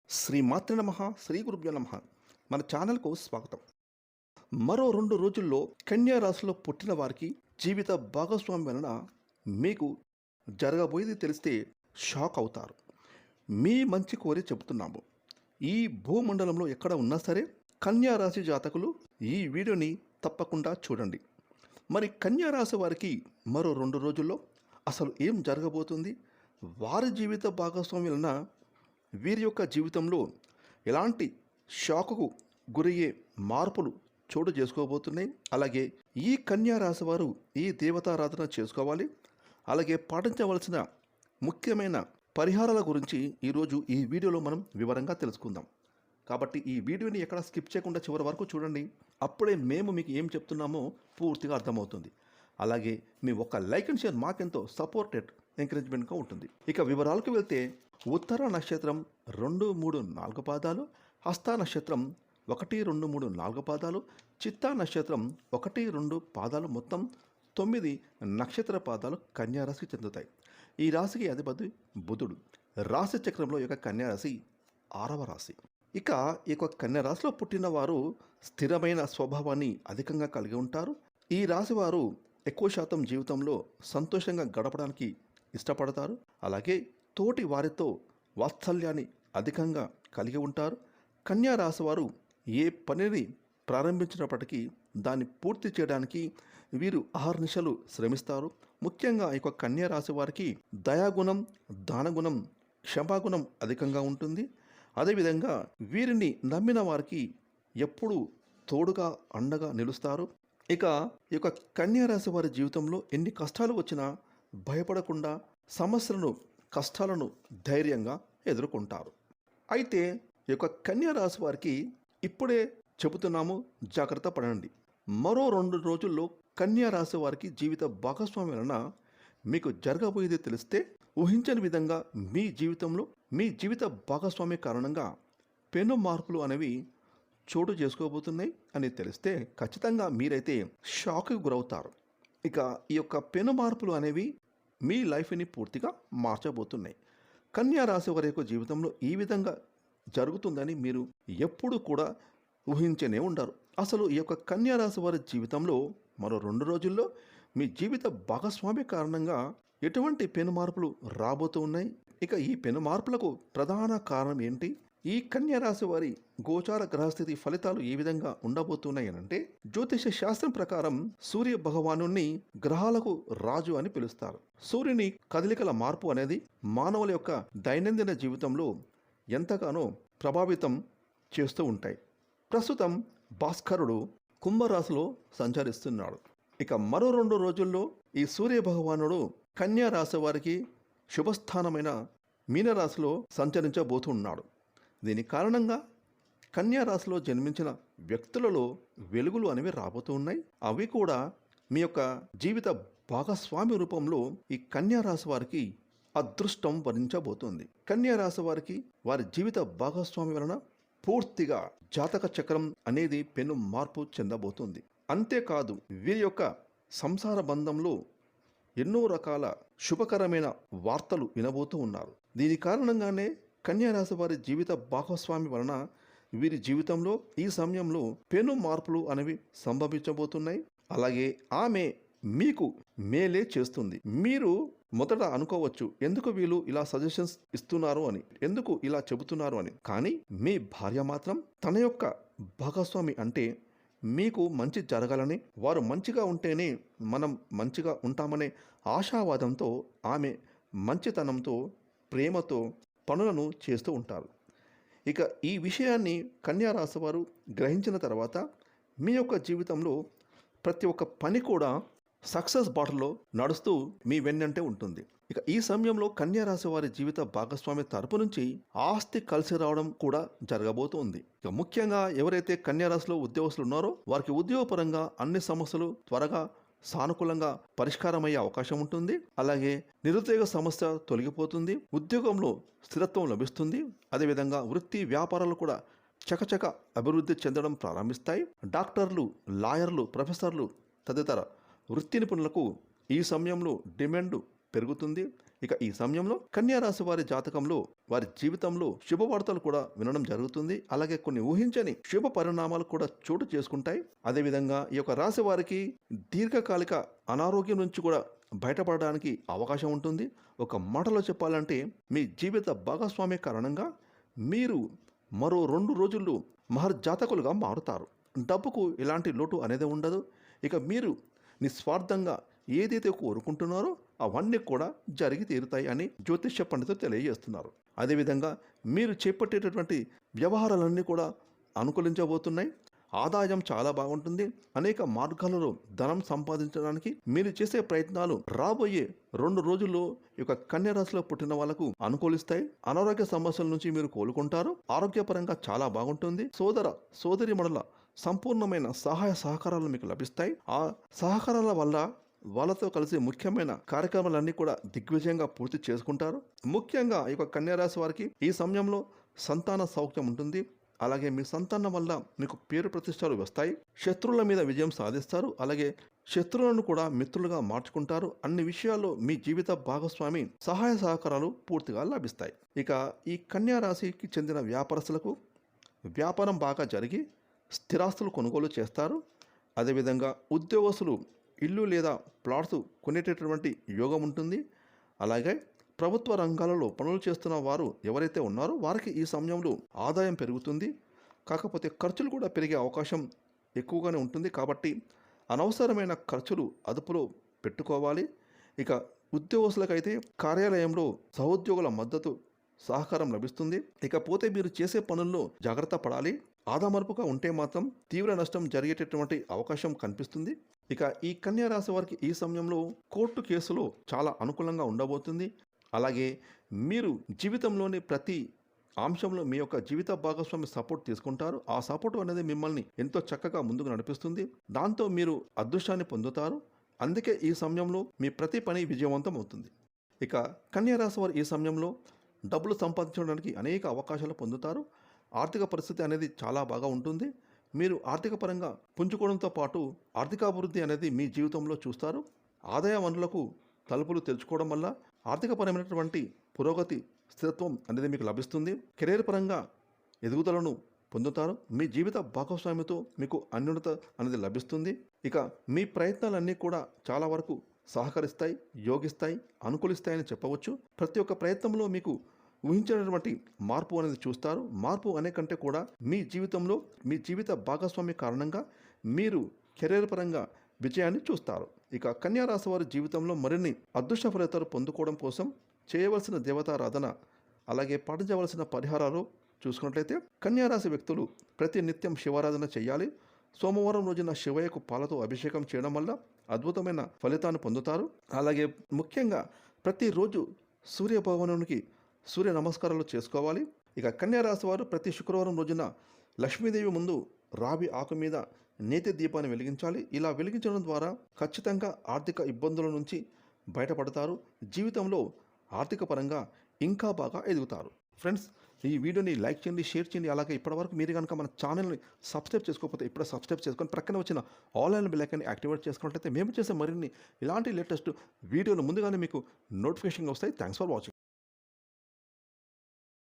శ్రీమాత్రే నమః. శ్రీ గురుభ్యో నమః. మన ఛానల్కు స్వాగతం. మరో 2 రోజుల్లో కన్యా రాశిలో పుట్టిన వారికి జీవిత భాగస్వామి వలన మీకు జరగబోయేది తెలిస్తే షాక్ అవుతారు. మీ మంచి కోరి చెబుతున్నాము. ఈ భూమండలంలో ఎక్కడ ఉన్నా సరే కన్యా రాశి జాతకులు ఈ వీడియోని తప్పకుండా చూడండి. మరి కన్యా రాశి వారికి మరో 2 రోజుల్లో అసలు ఏం జరగబోతుంది? వారి జీవిత భాగస్వామి వలన వీరి యొక్క జీవితంలో ఎలాంటి షాకుకు గురయ్యే మార్పులు చోటు చేసుకోబోతున్నాయి. అలాగే ఈ కన్యా రాశి వారు ఈ దేవతారాధన చేసుకోవాలి. అలాగే పాటించవలసిన ముఖ్యమైన పరిహారాల గురించి ఈరోజు ఈ వీడియోలో మనం వివరంగా తెలుసుకుందాం. కాబట్టి ఈ వీడియోని ఎక్కడ స్కిప్ చేయకుండా చివరి వరకు చూడండి. అప్పుడే మేము మీకు ఏం చెప్తున్నామో పూర్తిగా అర్థమవుతుంది. అలాగే మీ ఒక్క లైక్ అండ్ షేర్ మాకెంతో సపోర్టెడ్ ఎంకరేజ్మెంట్గా ఉంటుంది. ఇక వివరాలకు వెళ్తే ఉత్తర నక్షత్రం 2, 3, 4 పాదాలు, హస్త నక్షత్రం 1, 2, 3, 4 పాదాలు, చిత్తా నక్షత్రం 1, 2 పాదాలు, మొత్తం 9 నక్షత్ర పాదాలు కన్యారాశికి చెందుతాయి. ఈ రాశికి అధిపతి బుధుడు. రాశి చక్రంలో యొక్క కన్యారాశి 6వ రాశి. ఇక ఈ యొక్క కన్యారాశిలో పుట్టిన వారు స్థిరమైన స్వభావాన్ని అధికంగా కలిగి ఉంటారు. ఈ రాశి వారు ఎక్కువ శాతం జీవితంలో సంతోషంగా గడపడానికి ఇష్టపడతారు. అలాగే తోటి వారితో వాత్సల్యాన్ని అధికంగా కలిగి ఉంటారు. కన్యా రాశి వారు ఏ పనిని ప్రారంభించినప్పటికీ దాన్ని పూర్తి చేయడానికి వీరు అహర్నిశలు శ్రమిస్తారు. ముఖ్యంగా ఈ యొక్క కన్యా రాశి వారికి దయాగుణం, దానగుణం, క్షమాగుణం అధికంగా ఉంటుంది. అదేవిధంగా వీరిని నమ్మిన వారికి ఎప్పుడూ తోడుగా అండగా నిలుస్తారు. ఇక ఈ యొక్క కన్యా రాశి వారి జీవితంలో ఎన్ని కష్టాలు వచ్చినా భయపడకుండా సమస్యలను, కష్టాలను ధైర్యంగా ఎదుర్కొంటారు. అయితే ఈ యొక్క కన్యా రాశి వారికి ఇప్పుడే చెబుతున్నాము, జాగ్రత్త పడండి. మరో 2 రోజుల్లో కన్యా రాశి వారికి జీవిత భాగస్వామి వలన మీకు జరగబోయేది తెలిస్తే ఊహించని విధంగా మీ జీవితంలో మీ జీవిత భాగస్వామి కారణంగా పెను మార్పులు అనేవి చోటు చేసుకోబోతున్నాయి అని తెలిస్తే ఖచ్చితంగా మీరైతే షాక్కి గురవుతారు. ఇక ఈ యొక్క పెను మార్పులు అనేవి మీ లైఫ్ని పూర్తిగా మార్చబోతున్నాయి. కన్యా రాశి వారి యొక్క జీవితంలో ఈ విధంగా జరుగుతుందని మీరు ఎప్పుడు కూడా ఊహించనే ఉండరు. అసలు ఈ యొక్క కన్యా రాశి వారి జీవితంలో మరో 2 రోజుల్లో మీ జీవిత భాగస్వామి కారణంగా ఎటువంటి పెను మార్పులు రాబోతూ ఉన్నాయి. ఇక ఈ పెను మార్పులకు ప్రధాన కారణం ఏంటి? ఈ కన్యా రాశి వారి గోచార గ్రహస్థితి ఫలితాలు ఏ విధంగా ఉండబోతున్నాయనంటే, జ్యోతిష శాస్త్రం ప్రకారం సూర్య భగవాను గ్రహాలకు రాజు అని పిలుస్తారు. సూర్యుని కదలికల మార్పు అనేది మానవుల యొక్క దైనందిన జీవితంలో ఎంతగానో ప్రభావితం చేస్తూ ఉంటాయి. ప్రస్తుతం భాస్కరుడు కుంభరాశిలో సంచరిస్తున్నాడు. ఇక మరో 2 రోజుల్లో ఈ సూర్య భగవానుడు కన్యా రాశి వారికి శుభస్థానమైన మీనరాశిలో సంచరించబోతున్నాడు. దీని కారణంగా కన్యా రాశిలో జన్మించిన వ్యక్తులలో వెలుగులు అనేవి రాబోతూ ఉన్నాయి. అవి కూడా మీ యొక్క జీవిత భాగస్వామి రూపంలో ఈ కన్యా రాశి వారికి అదృష్టం వరించబోతుంది. కన్యా రాశి వారికి వారి జీవిత భాగస్వామి వలన పూర్తిగా జాతక చక్రం అనేది పెను మార్పు చెందబోతుంది. అంతేకాదు వీరి యొక్క సంసార బంధంలో ఎన్నో రకాల శుభకరమైన వార్తలు వినబోతూ ఉన్నారు. దీని కారణంగానే కన్యా రాశి వారి జీవిత భాగస్వామి వలన వీరి జీవితంలో ఈ సమయంలో పెను మార్పులు అనేవి సంభవించబోతున్నాయి. అలాగే ఆమె మీకు మేలే చేస్తుంది. మీరు మొదట అనుకోవచ్చు, ఎందుకు వీళ్ళు ఇలా సజెషన్స్ ఇస్తున్నారు అని, ఎందుకు ఇలా చెబుతున్నారు అని. కానీ మీ భార్య మాత్రం తన యొక్క భాగస్వామి అంటే మీకు మంచి జరగాలని, వారు మంచిగా ఉంటేనే మనం మంచిగా ఉంటామనే ఆశావాదంతో ఆమె మంచితనంతో, ప్రేమతో పనులను చేస్తూ ఉంటారు. ఇక ఈ విషయాన్ని కన్యా రాశి వారు గ్రహించిన తర్వాత మీ యొక్క జీవితంలో ప్రతి ఒక్క పని కూడా సక్సెస్ బాటలో నడుస్తూ మీ వెన్నంటే ఉంటుంది. ఇక ఈ సమయంలో కన్యా రాశి వారి జీవిత భాగస్వామి తరపు నుంచి ఆస్తి కలిసి రావడం కూడా జరగబోతుంది. ఇక ముఖ్యంగా ఎవరైతే కన్యా రాశిలో ఉద్యోగస్తులు ఉన్నారో వారికి ఉద్యోగపరంగా అన్ని సమస్యలు త్వరగా సానుకూలంగా పరిష్కారమయ్యే అవకాశం ఉంటుంది. అలాగే నిరుద్యోగ సమస్య తొలగిపోతుంది. ఉద్యోగంలో స్థిరత్వం లభిస్తుంది. అదేవిధంగా వృత్తి వ్యాపారాలు కూడా చకచక అభివృద్ధి చెందడం ప్రారంభిస్తాయి. డాక్టర్లు, లాయర్లు, ప్రొఫెసర్లు తదితర వృత్తి నిపుణులకు ఈ సమయంలో డిమాండ్ పెరుగుతుంది. ఇక ఈ సమయంలో కన్యా రాశి వారి జాతకంలో వారి జీవితంలో శుభవార్తలు కూడా వినడం జరుగుతుంది. అలాగే కొన్ని ఊహించని శుభ పరిణామాలు కూడా చోటు చేసుకుంటాయి. అదేవిధంగా ఈ యొక్క రాశి వారికి దీర్ఘకాలిక అనారోగ్యం నుంచి కూడా బయటపడడానికి అవకాశం ఉంటుంది. ఒక మాటలో చెప్పాలంటే మీ జీవిత భాగస్వామి కారణంగా మీరు మరో 2 రోజుల్లో మహర్జాతకులుగా మారుతారు. డబ్బుకు ఎలాంటి లోటు అనేది ఉండదు. ఇక మీరు నిస్వార్థంగా ఏదైతే కోరుకుంటున్నారో అవన్నీ కూడా జరిగి తీరుతాయి అని జ్యోతిష్య పండితులు తెలియజేస్తున్నారు. అదేవిధంగా మీరు చేపట్టేటటువంటి వ్యవహారాలన్నీ కూడా అనుకూలించబోతున్నాయి. ఆదాయం చాలా బాగుంటుంది. అనేక మార్గాలలో ధనం సంపాదించడానికి మీరు చేసే ప్రయత్నాలు రాబోయే 2 రోజుల్లో ఈ యొక్క కన్యా రాశిలో పుట్టిన వాళ్ళకు అనుకూలిస్తాయి. అనారోగ్య సమస్యల నుంచి మీరు కోలుకుంటారు. ఆరోగ్యపరంగా చాలా బాగుంటుంది. సోదరిమణుల సంపూర్ణమైన సహాయ సహకారాలు మీకు లభిస్తాయి. ఆ సహకారాల వల్ల వాళ్ళతో కలిసి ముఖ్యమైన కార్యక్రమాలన్నీ కూడా దిగ్విజయంగా పూర్తి చేసుకుంటారు. ముఖ్యంగా ఈ యొక్క కన్యా రాశి వారికి ఈ సమయంలో సంతాన సౌఖ్యం ఉంటుంది. అలాగే మీ సంతానం వల్ల మీకు పేరు ప్రతిష్టలు వస్తాయి. శత్రువుల మీద విజయం సాధిస్తారు. అలాగే శత్రువులను కూడా మిత్రులుగా మార్చుకుంటారు. అన్ని విషయాల్లో మీ జీవిత భాగస్వామి సహాయ సహకారాలు పూర్తిగా లభిస్తాయి. ఇక ఈ కన్యా రాశికి చెందిన వ్యాపారస్తులకు వ్యాపారం బాగా జరిగి స్థిరాస్తులు కొనుగోలు చేస్తారు. అదేవిధంగా ఉద్యోగస్తులు ఇల్లు లేదా ప్లాట్స్ కొనేటటువంటి యోగం ఉంటుంది. అలాగే ప్రభుత్వ రంగాలలో పనులు చేస్తున్న వారు ఎవరైతే ఉన్నారో వారికి ఈ సమయంలో ఆదాయం పెరుగుతుంది. కాకపోతే ఖర్చులు కూడా పెరిగే అవకాశం ఎక్కువగానే ఉంటుంది. కాబట్టి అనవసరమైన ఖర్చులు అదుపులో పెట్టుకోవాలి. ఇక ఉద్యోగస్తులకైతే కార్యాలయంలో సహోద్యోగుల మద్దతు సహకారం లభిస్తుంది. ఇకపోతే మీరు చేసే పనుల్లో జాగ్రత్త పడాలి. ఆదామర్పుగా ఉంటే మాత్రం తీవ్ర నష్టం జరిగేటటువంటి అవకాశం కనిపిస్తుంది. ఇక ఈ కన్యా రాశి వారికి ఈ సమయంలో కోర్టు కేసులు చాలా అనుకూలంగా ఉండబోతుంది. అలాగే మీరు జీవితంలోని ప్రతి అంశంలో మీ యొక్క జీవిత భాగస్వామి సపోర్ట్ తీసుకుంటారు. ఆ సపోర్ట్ అనేది మిమ్మల్ని ఎంతో చక్కగా ముందుకు నడిపిస్తుంది. దాంతో మీరు అదృష్టాన్ని పొందుతారు. అందుకే ఈ సమయంలో మీ ప్రతి పని విజయవంతం అవుతుంది. ఇక కన్యా రాశి వారు ఈ సమయంలో డబ్బులు సంపాదించడానికి అనేక అవకాశాలు పొందుతారు. ఆర్థిక పరిస్థితి అనేది చాలా బాగా ఉంటుంది. మీరు ఆర్థిక పరంగా పుంజుకోవడంతో పాటు ఆర్థికాభివృద్ధి అనేది మీ జీవితంలో చూస్తారు. ఆదాయ వనరులకు తలుపులు తెరుచుకోవడం వల్ల ఆర్థికపరమైనటువంటి పురోగతి స్థిరత్వం అనేది మీకు లభిస్తుంది. కెరీర్ పరంగా ఎదుగుదలను పొందుతారు. మీ జీవిత భాగస్వామితో మీకు అన్యోన్యత అనేది లభిస్తుంది. ఇక మీ ప్రయత్నాలన్నీ కూడా చాలా వరకు సహకరిస్తాయి, యోగిస్తాయి, అనుకూలిస్తాయని చెప్పవచ్చు. ప్రతి ఒక్క ప్రయత్నంలో మీకు ఊహించినటువంటి మార్పు అనేది చూస్తారు. మార్పు అనే కంటే కూడా మీ జీవితంలో మీ జీవిత భాగస్వామి కారణంగా మీరు కెరీర్ పరంగా విజయాన్ని చూస్తారు. ఇక కన్యా రాశి వారి జీవితంలో మరిన్ని అదృష్ట ఫలితాలు పొందుకోవడం కోసం చేయవలసిన దేవతారాధన అలాగే పాటించవలసిన పరిహారాలు చూసుకున్నట్లయితే కన్యా రాశి వ్యక్తులు ప్రతి నిత్యం శివారాధన చేయాలి. సోమవారం రోజున శివయ్యకు పాలతో అభిషేకం చేయడం వల్ల అద్భుతమైన ఫలితాన్ని పొందుతారు. అలాగే ముఖ్యంగా ప్రతిరోజు సూర్యభగవానునికి సూర్య నమస్కారాలు చేసుకోవాలి. ఇక కన్యా రాశి వారు ప్రతి శుక్రవారం రోజున లక్ష్మీదేవి ముందు రావి ఆకు మీద నేతి దీపాన్ని వెలిగించాలి. ఇలా వెలిగించడం ద్వారా ఖచ్చితంగా ఆర్థిక ఇబ్బందుల నుంచి బయటపడతారు. జీవితంలో ఆర్థిక పరంగా ఇంకా బాగా ఎదుగుతారు. ఫ్రెండ్స్, ఈ వీడియోని లైక్ చేయండి, షేర్ చేయండి. అలాగే ఇప్పటివరకు మీరు కనుక మన ఛానల్ని సబ్స్క్రైబ్ చేసుకోకపోతే ఇప్పుడే సబ్స్క్రైబ్ చేసుకొని ప్రక్కన వచ్చిన ఆన్లైన్ బెల్ ఐకాన్ని యాక్టివేట్ చేసుకున్నట్లయితే మేము చేసే మరిన్ని ఇలాంటి లేటెస్ట్ వీడియోలు ముందుగానే మీకు నోటిఫికేషన్ వస్తాయి. Thanks for watching.